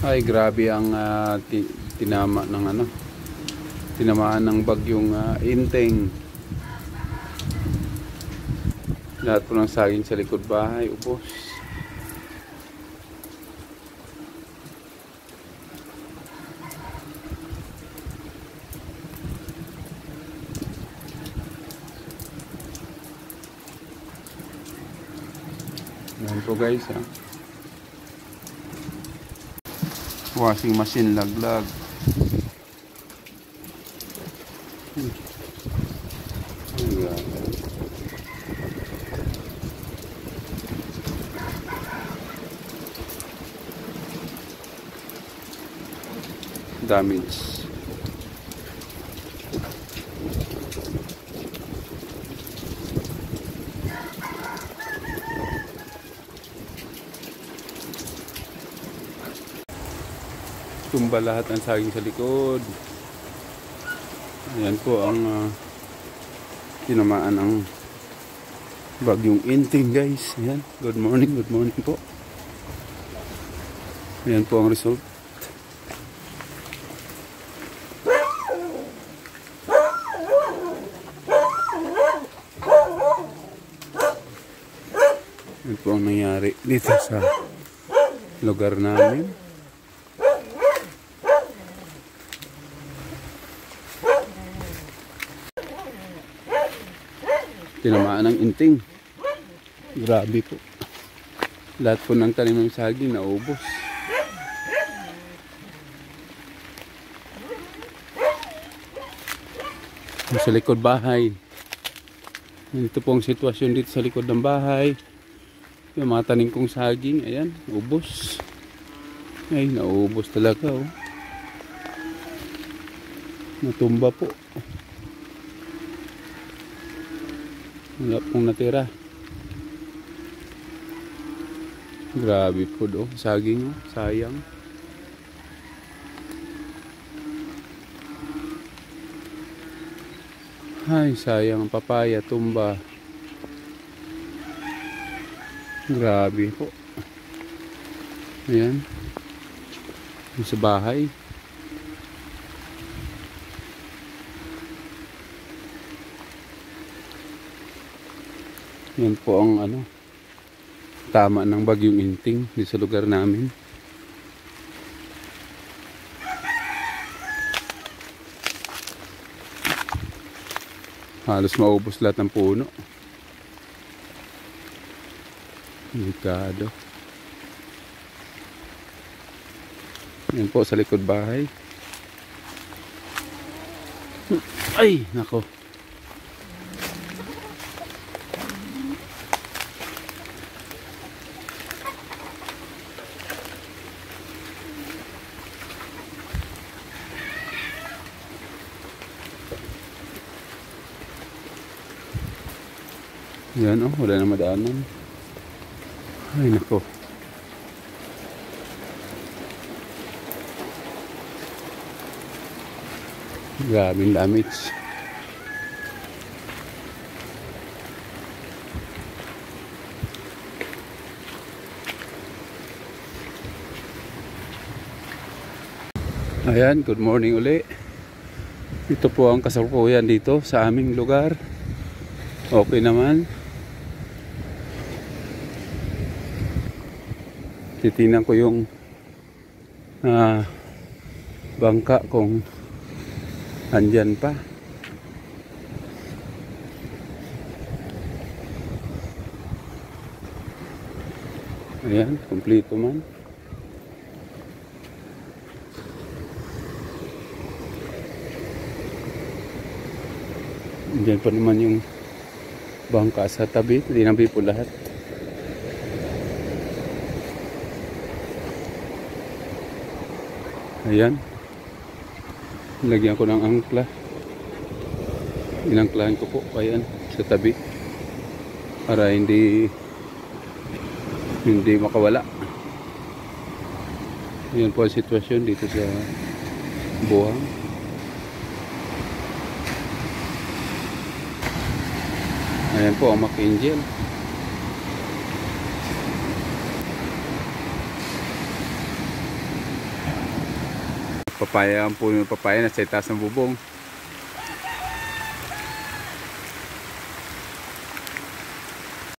Ay, grabe ang tinamaan ng bagyong Inteng. Lahat po ng saging sa likod bahay ubos. Yan po guys, ha. Washing machine laglag. Damage. Tumba lahat ng saging sa likod. Ayan po ang tinamaan ng bagyong Inteng guys. Ayan. Good morning po. Ayan po ang result. Ayan po ang nangyari dito sa lugar namin. Tinamaan ng Inteng. Grabe po. Lahat po ng tanim ng saging naubos. Sa likod bahay. Ito po ang sitwasyon dito sa likod ng bahay. Yung mga tanim kong saging, ayan, ubos. Ay, naubos talaga, oh. Natumba po. Wala pong natira. Grabe po do. Saging, oh. Sayang. Ay, sayang ang papaya. Tumba. Grabe po. Ayan. Sa bahay. Yan po ang tama ng bagyong Inteng dito sa lugar namin. Halos maubos lahat ng puno. Delikado. Yan po sa likod bahay. Ay, nako. Yan, oh, wala na madaanan. Ay, nako. Grabing damage. Ayan, good morning uli. Ito po ang kasalukuyan dito sa aming lugar. Okay naman. Titingnan ko yung bangka kung andyan pa. Ayan, kumpleto man. Andyan pa naman yung bangka sa tabi. Tinabi po lahat. Ayan. Lagyan ko ng angkla. Inangklahan ko po. Ayan. Sa tabi. Para hindi makawala. Ayan po ang sitwasyon dito sa Buhang. Ayan po ang Macangel. Papaya ang puno ng papaya na sa itaas ng bubong.